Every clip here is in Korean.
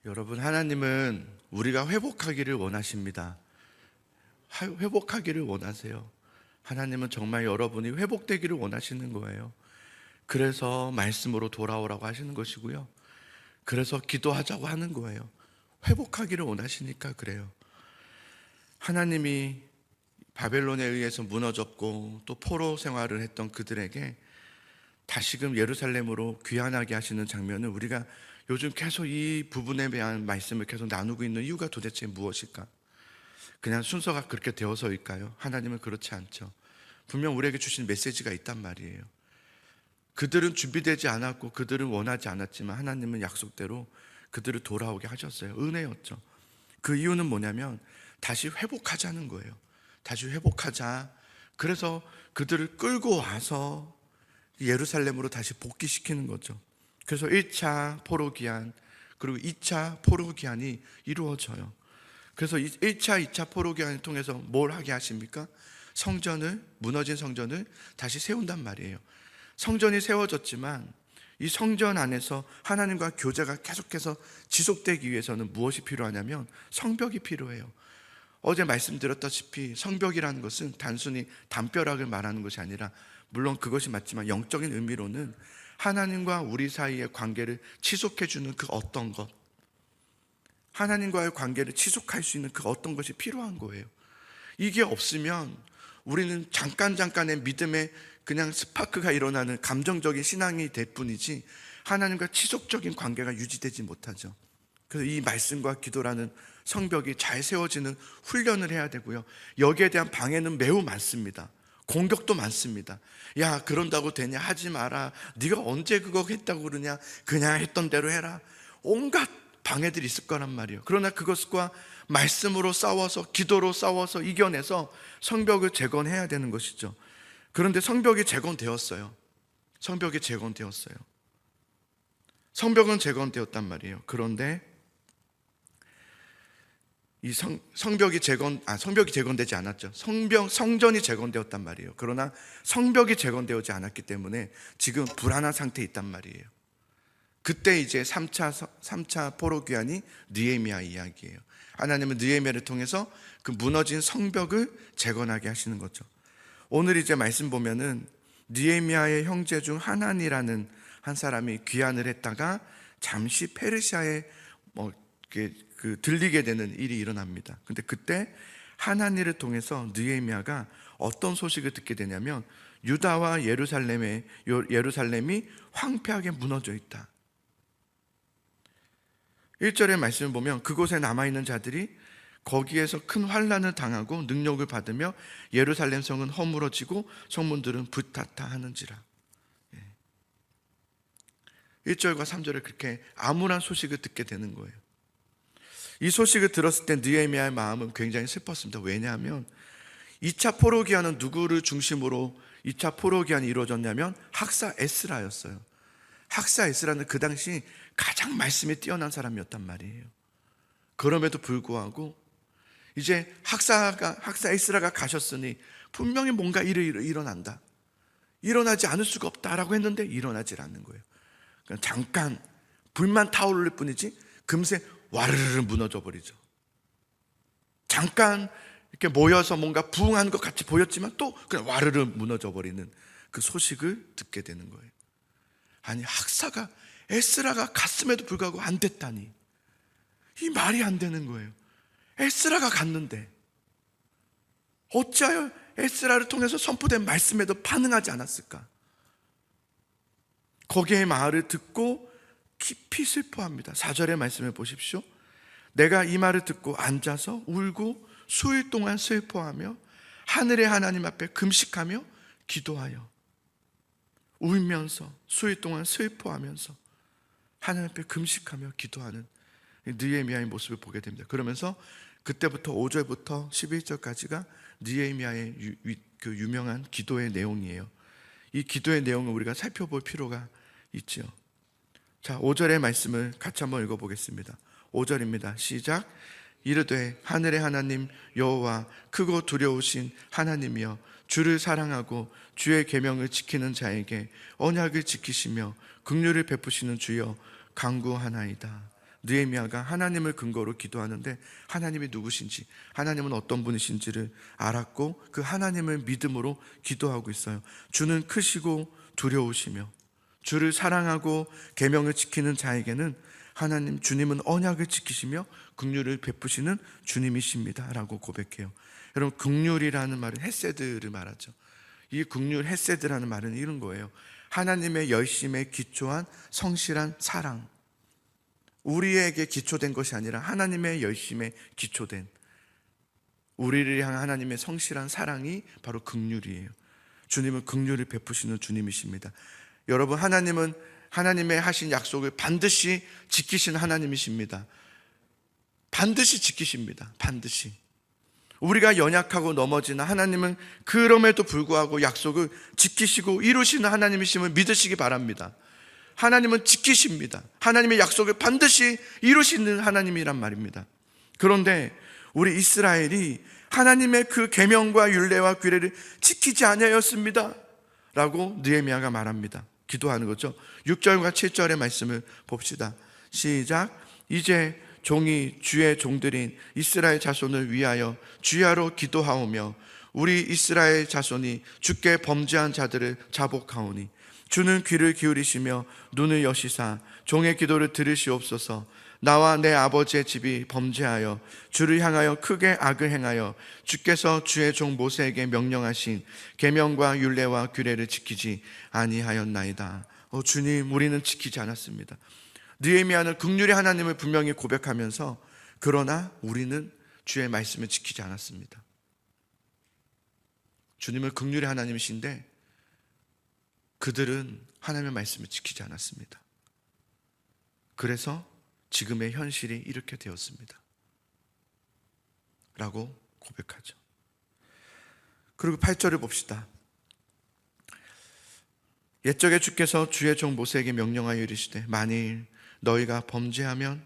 여러분, 하나님은 우리가 회복하기를 원하십니다. 회복하기를 원하세요. 하나님은 정말 여러분이 회복되기를 원하시는 거예요. 그래서 말씀으로 돌아오라고 하시는 것이고요. 그래서 기도하자고 하는 거예요. 회복하기를 원하시니까 그래요. 하나님이 바벨론에 의해서 무너졌고 또 포로 생활을 했던 그들에게 다시금 예루살렘으로 귀환하게 하시는 장면을 우리가 요즘 계속 이 부분에 대한 말씀을 계속 나누고 있는 이유가 도대체 무엇일까? 그냥 순서가 그렇게 되어서일까요? 하나님은 그렇지 않죠. 분명 우리에게 주신 메시지가 있단 말이에요. 그들은 준비되지 않았고 그들은 원하지 않았지만 하나님은 약속대로 그들을 돌아오게 하셨어요. 은혜였죠. 그 이유는 뭐냐면 다시 회복하자는 거예요. 다시 회복하자. 그래서 그들을 끌고 와서 예루살렘으로 다시 복귀시키는 거죠. 그래서 1차 포로기한 그리고 2차 포로기한이 이루어져요. 그래서 1차, 2차 포로기한을 통해서 뭘 하게 하십니까? 무너진 성전을 다시 세운단 말이에요. 성전이 세워졌지만 이 성전 안에서 하나님과 교제가 계속해서 지속되기 위해서는 무엇이 필요하냐면 성벽이 필요해요. 어제 말씀드렸다시피 성벽이라는 것은 단순히 담벼락을 말하는 것이 아니라, 물론 그것이 맞지만 영적인 의미로는 하나님과 우리 사이의 관계를 지속해주는 그 어떤 것, 하나님과의 관계를 지속할 수 있는 그 어떤 것이 필요한 거예요. 이게 없으면 우리는 잠깐의 믿음에 그냥 스파크가 일어나는 감정적인 신앙이 될 뿐이지 하나님과 지속적인 관계가 유지되지 못하죠. 그래서 이 말씀과 기도라는 성벽이 잘 세워지는 훈련을 해야 되고요. 여기에 대한 방해는 매우 많습니다. 공격도 많습니다. 야, 그런다고 되냐? 하지 마라. 네가 언제 그거 했다고 그러냐? 그냥 했던 대로 해라. 온갖 방해들이 있을 거란 말이에요. 그러나 그것과 말씀으로 싸워서, 기도로 싸워서 이겨내서 성벽을 재건해야 되는 것이죠. 그런데 성벽이 재건되었어요. 성벽은 재건되었단 말이에요. 그런데 이 성벽이 재건되지 않았죠. 성전이 재건되었단 말이에요. 그러나 성벽이 재건되지 않았기 때문에 지금 불안한 상태에 있단 말이에요. 그때 이제 3차 포로기한이 느헤미야 이야기예요. 하나님은 느헤미야를 통해서 그 무너진 성벽을 재건하게 하시는 거죠. 오늘 이제 말씀 보면은 느헤미야의 형제 중 하난이라는 한 사람이 귀환을 했다가 잠시 페르시아에 들리게 되는 일이 일어납니다. 근데 그때 하나니를 통해서 느헤미야가 어떤 소식을 듣게 되냐면 유다와 예루살렘이 황폐하게 무너져 있다. 1절의 말씀을 보면 그곳에 남아있는 자들이 거기에서 큰 환난을 당하고 능력을 받으며 예루살렘 성은 허물어지고 성문들은 불탔다 하는지라. 1절과 3절을 그렇게 암울한 소식을 듣게 되는 거예요. 이 소식을 들었을 때 느헤미야의 마음은 굉장히 슬펐습니다. 왜냐하면 2차 포로기한은 누구를 중심으로 2차 포로기한이 이루어졌냐면 학사 에스라였어요. 학사 에스라는 그 당시 가장 말씀에 뛰어난 사람이었단 말이에요. 그럼에도 불구하고 이제 학사 에스라가 가셨으니 분명히 뭔가 일이 일어난다, 일어나지 않을 수가 없다라고 했는데 일어나질 않는 거예요. 그러니까 잠깐 불만 타오를 뿐이지 금세 와르르 무너져 버리죠. 잠깐 이렇게 모여서 뭔가 부흥하는 것 같이 보였지만 또 그냥 와르르 무너져 버리는 그 소식을 듣게 되는 거예요. 아니, 에스라가 갔음에도 불구하고 안 됐다니, 이 말이 안 되는 거예요. 에스라가 갔는데 어찌하여 에스라를 통해서 선포된 말씀에도 반응하지 않았을까? 거기에 말을 듣고 깊이 슬퍼합니다. 4절의 말씀을 보십시오. 내가 이 말을 듣고 앉아서 울고 수일 동안 슬퍼하며 하늘의 하나님 앞에 금식하며 기도하여, 울면서 수일 동안 슬퍼하면서 하나님 앞에 금식하며 기도하는 느헤미야의 모습을 보게 됩니다. 그러면서 그때부터 5절부터 11절까지가 느헤미야의 그 유명한 기도의 내용이에요. 이 기도의 내용을 우리가 살펴볼 필요가 있죠. 자, 5절의 말씀을 같이 한번 읽어보겠습니다. 5절입니다. 시작. 이르되 하늘의 하나님 여호와 크고 두려우신 하나님이여, 주를 사랑하고 주의 계명을 지키는 자에게 언약을 지키시며 긍휼을 베푸시는 주여 간구하나이다. 느헤미야가 하나님을 근거로 기도하는데 하나님이 누구신지, 하나님은 어떤 분이신지를 알았고 그 하나님을 믿음으로 기도하고 있어요. 주는 크시고 두려우시며 주를 사랑하고 계명을 지키는 자에게는 하나님 주님은 언약을 지키시며 긍휼을 베푸시는 주님이십니다 라고 고백해요. 여러분, 긍휼이라는 말은 헤세드를 말하죠. 이 긍휼 헤세드라는 말은 이런 거예요. 하나님의 열심에 기초한 성실한 사랑, 우리에게 기초된 것이 아니라 하나님의 열심에 기초된 우리를 향한 하나님의 성실한 사랑이 바로 긍휼이에요. 주님은 긍휼을 베푸시는 주님이십니다. 여러분, 하나님은 하나님의 하신 약속을 반드시 지키신 하나님이십니다. 반드시 지키십니다. 반드시. 우리가 연약하고 넘어지는 하나님은 그럼에도 불구하고 약속을 지키시고 이루시는 하나님이심을 믿으시기 바랍니다. 하나님은 지키십니다. 하나님의 약속을 반드시 이루시는 하나님이란 말입니다. 그런데 우리 이스라엘이 하나님의 그 계명과 율례와 규례를 지키지 아니하였습니다 라고 느헤미야가 말합니다. 기도하는 거죠. 6절과 7절의 말씀을 봅시다. 시작. 이제 종이 주의 종들인 이스라엘 자손을 위하여 주야로 기도하오며 우리 이스라엘 자손이 주께 범죄한 자들을 자복하오니 주는 귀를 기울이시며 눈을 여시사 종의 기도를 들으시옵소서. 나와 내 아버지의 집이 범죄하여 주를 향하여 크게 악을 행하여 주께서 주의 종 모세에게 명령하신 계명과 율례와 규례를 지키지 아니하였나이다. 주님, 우리는 지키지 않았습니다. 느헤미야는 긍휼의 하나님을 분명히 고백하면서 그러나 우리는 주의 말씀을 지키지 않았습니다. 주님은 긍휼의 하나님이신데 그들은 하나님의 말씀을 지키지 않았습니다. 그래서 지금의 현실이 이렇게 되었습니다 라고 고백하죠. 그리고 8절을 봅시다. 옛적에 주께서 주의 종 모세에게 명령하여 이르시되 만일 너희가 범죄하면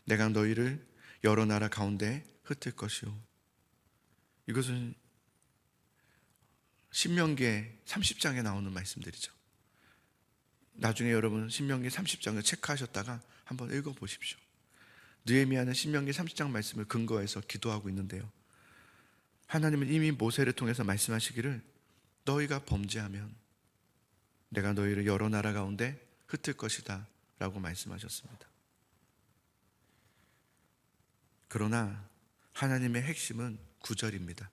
내가 너희를 여러 나라 가운데 흩을 것이요. 이것은 신명기의 30장에 나오는 말씀들이죠. 나중에 여러분 신명기 30장을 체크하셨다가 한번 읽어보십시오. 느헤미야는 신명기 30장 말씀을 근거해서 기도하고 있는데요, 하나님은 이미 모세를 통해서 말씀하시기를 너희가 범죄하면 내가 너희를 여러 나라 가운데 흩을 것이다 라고 말씀하셨습니다. 그러나 하나님의 핵심은 9절입니다.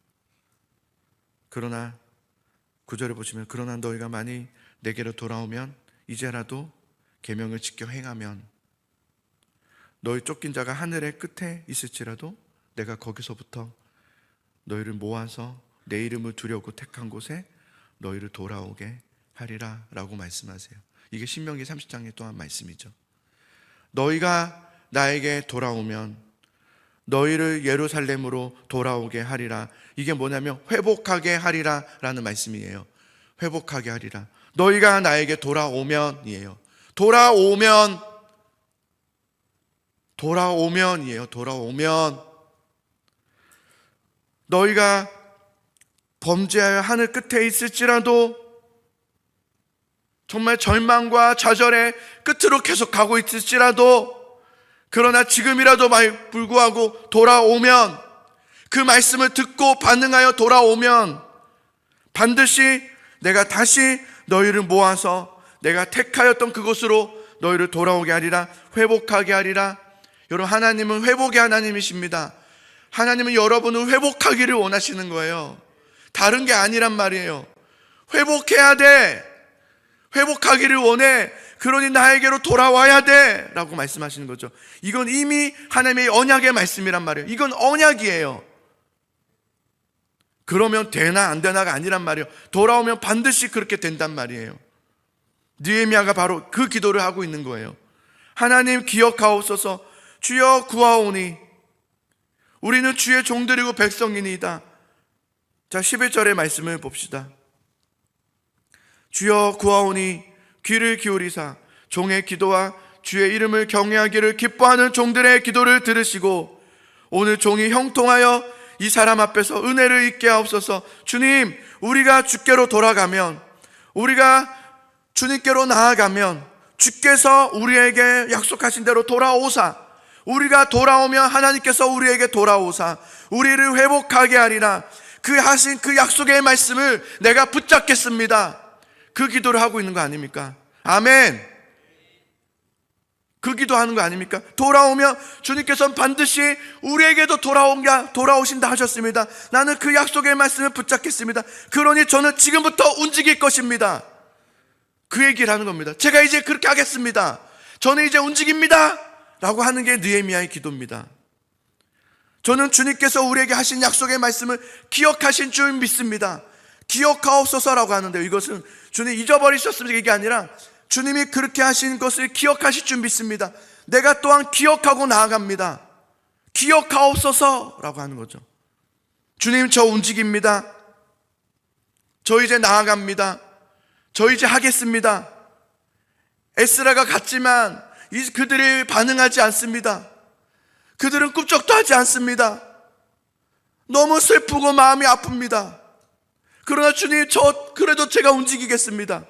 그러나 9절을 보시면 그러나 너희가 만일 내게로 돌아오면 이제라도 계명을 지켜 행하면 너희 쫓긴 자가 하늘의 끝에 있을지라도 내가 거기서부터 너희를 모아서 내 이름을 두려고 택한 곳에 너희를 돌아오게 하리라 라고 말씀하세요. 이게 신명기 30장의 또한 말씀이죠. 너희가 나에게 돌아오면 너희를 예루살렘으로 돌아오게 하리라. 이게 뭐냐면 회복하게 하리라 라는 말씀이에요. 회복하게 하리라. 너희가 나에게 돌아오면이에요. 돌아오면이에요. 돌아오면 너희가 범죄하여 하늘 끝에 있을지라도 정말 절망과 좌절의 끝으로 계속 가고 있을지라도 그러나 지금이라도 불구하고 돌아오면 그 말씀을 듣고 반응하여 돌아오면 반드시 내가 다시 너희를 모아서 내가 택하였던 그곳으로 너희를 돌아오게 하리라. 회복하게 하리라. 여러분, 하나님은 회복의 하나님이십니다. 하나님은 여러분을 회복하기를 원하시는 거예요. 다른 게 아니란 말이에요. 회복해야 돼. 회복하기를 원해. 그러니 나에게로 돌아와야 돼 라고 말씀하시는 거죠. 이건 이미 하나님의 언약의 말씀이란 말이에요. 이건 언약이에요. 그러면 되나 안 되나가 아니란 말이에요. 돌아오면 반드시 그렇게 된단 말이에요. 느헤미야가 바로 그 기도를 하고 있는 거예요. 하나님 기억하옵소서. 주여 구하오니 우리는 주의 종들이고 백성이니이다. 자, 11절의 말씀을 봅시다. 주여 구하오니 귀를 기울이사 종의 기도와 주의 이름을 경외하기를 기뻐하는 종들의 기도를 들으시고 오늘 종이 형통하여 이 사람 앞에서 은혜를 입게 하옵소서. 주님, 우리가 주께로 돌아가면, 우리가 주님께로 나아가면 주께서 우리에게 약속하신 대로 돌아오사 우리가 돌아오면 하나님께서 우리에게 돌아오사 우리를 회복하게 하리라. 그 하신 그 약속의 말씀을 내가 붙잡겠습니다. 그 기도를 하고 있는 거 아닙니까? 아멘. 그 기도하는 거 아닙니까? 돌아오면 주님께서는 반드시 우리에게도 돌아오신다 하셨습니다. 나는 그 약속의 말씀을 붙잡겠습니다. 그러니 저는 지금부터 움직일 것입니다. 그 얘기를 하는 겁니다. 제가 이제 그렇게 하겠습니다. 저는 이제 움직입니다 라고 하는 게 느헤미야의 기도입니다. 저는 주님께서 우리에게 하신 약속의 말씀을 기억하신 줄 믿습니다. 기억하옵소서라고 하는데요, 이것은 주님 잊어버리셨습니다 이게 아니라 주님이 그렇게 하신 것을 기억하실 줄 믿습니다. 내가 또한 기억하고 나아갑니다. 기억하옵소서라고 하는 거죠. 주님, 저 움직입니다. 저 이제 나아갑니다. 저 이제 하겠습니다. 에스라가 갔지만 그들이 반응하지 않습니다. 그들은 꿈쩍도 하지 않습니다. 너무 슬프고 마음이 아픕니다. 그러나 주님, 그래도 제가 움직이겠습니다.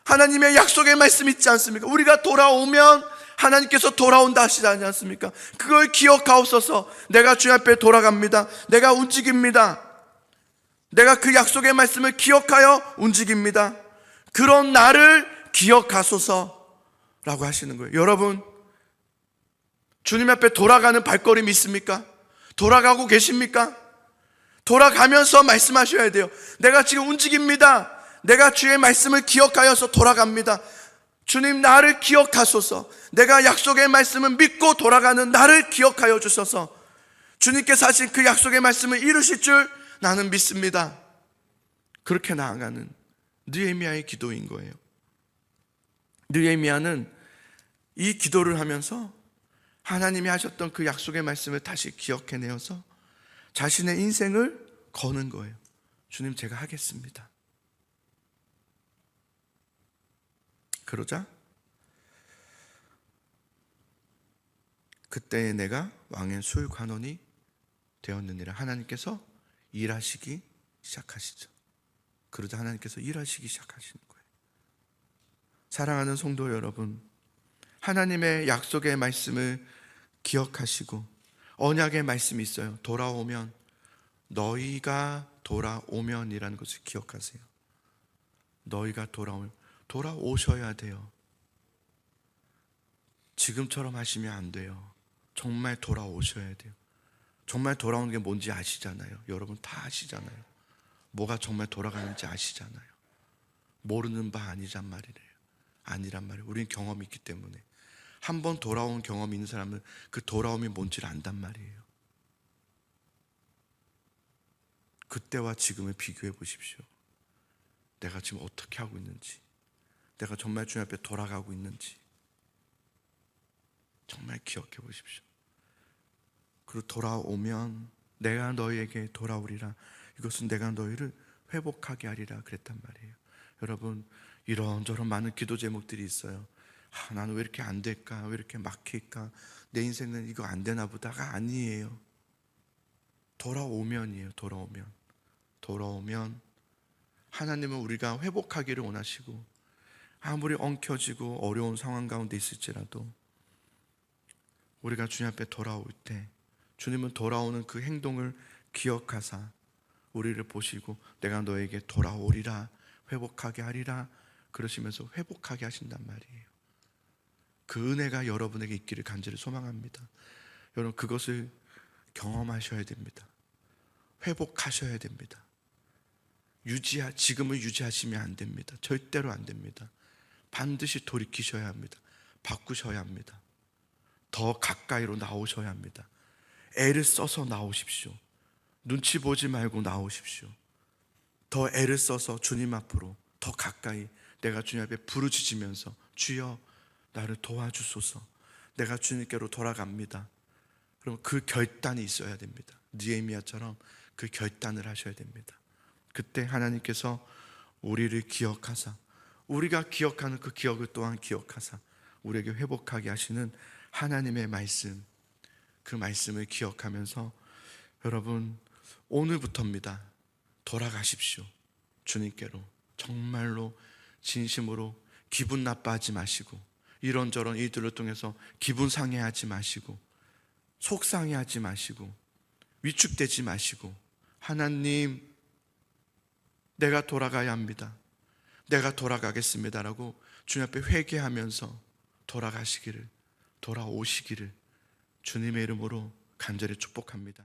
하나님의 약속의 말씀 있지 않습니까? 우리가 돌아오면 하나님께서 돌아온다 하시지 않습니까? 그걸 기억하옵소서. 내가 주님 앞에 돌아갑니다. 내가 움직입니다. 내가 그 약속의 말씀을 기억하여 움직입니다. 그런 나를 기억하소서라고 하시는 거예요. 여러분, 주님 앞에 돌아가는 발걸음이 있습니까? 돌아가고 계십니까? 돌아가면서 말씀하셔야 돼요. 내가 지금 움직입니다. 내가 주의 말씀을 기억하여서 돌아갑니다. 주님, 나를 기억하소서. 내가 약속의 말씀을 믿고 돌아가는 나를 기억하여 주소서. 주님께서 하신 그 약속의 말씀을 이루실 줄 나는 믿습니다. 그렇게 나아가는 느헤미야의 기도인 거예요. 느헤미야는 이 기도를 하면서 하나님이 하셨던 그 약속의 말씀을 다시 기억해내어서 자신의 인생을 거는 거예요. 주님, 제가 하겠습니다. 그러자 그때에 내가 왕의 수울관원이 되었느니라. 하나님께서 일하시기 시작하시죠. 그러자 하나님께서 일하시기 시작하시는 거예요. 사랑하는 성도 여러분, 하나님의 약속의 말씀을 기억하시고 언약의 말씀이 있어요. 돌아오면, 너희가 돌아오면이라는 것을 기억하세요. 너희가 돌아오셔야 돼요. 지금처럼 하시면 안 돼요. 정말 돌아오셔야 돼요. 정말 돌아오는 게 뭔지 아시잖아요. 여러분 다 아시잖아요. 뭐가 정말 돌아가는지 아시잖아요. 모르는 바 아니란 말이에요. 우린 경험이 있기 때문에. 한 번 돌아온 경험이 있는 사람은 그 돌아옴이 뭔지를 안단 말이에요. 그때와 지금을 비교해 보십시오. 내가 지금 어떻게 하고 있는지, 내가 정말 주님 앞에 돌아가고 있는지 정말 기억해 보십시오. 그리고 돌아오면 내가 너희에게 돌아오리라. 이것은 내가 너희를 회복하게 하리라 그랬단 말이에요. 여러분, 이런저런 많은 기도 제목들이 있어요. 나는 왜 이렇게 안 될까? 왜 이렇게 막힐까? 내 인생은 이거 안 되나 보다가 아니에요. 돌아오면이에요. 돌아오면 하나님은 우리가 회복하기를 원하시고, 아무리 엉켜지고 어려운 상황 가운데 있을지라도 우리가 주님 앞에 돌아올 때 주님은 돌아오는 그 행동을 기억하사 우리를 보시고 내가 너에게 돌아오리라, 회복하게 하리라 그러시면서 회복하게 하신단 말이에요. 그 은혜가 여러분에게 있기를 간절히 소망합니다. 여러분, 그것을 경험하셔야 됩니다. 회복하셔야 됩니다. 지금을 유지하시면 안 됩니다. 절대로 안 됩니다. 반드시 돌이키셔야 합니다. 바꾸셔야 합니다. 더 가까이로 나오셔야 합니다. 애를 써서 나오십시오. 눈치 보지 말고 나오십시오. 더 애를 써서 주님 앞으로 더 가까이 내가 주님 앞에 부르짖으면서 주여 나를 도와주소서. 내가 주님께로 돌아갑니다. 그럼 그 결단이 있어야 됩니다. 느헤미야처럼 그 결단을 하셔야 됩니다. 그때 하나님께서 우리를 기억하사, 우리가 기억하는 그 기억을 또한 기억하사 우리에게 회복하게 하시는 하나님의 말씀, 그 말씀을 기억하면서 여러분, 오늘부터입니다. 돌아가십시오. 주님께로 정말로 진심으로 기분 나빠하지 마시고, 이런저런 일들을 통해서 기분 상해하지 마시고, 속상해하지 마시고 위축되지 마시고, 하나님, 내가 돌아가야 합니다, 내가 돌아가겠습니다라고 주님 앞에 회개하면서 돌아오시기를 주님의 이름으로 간절히 축복합니다.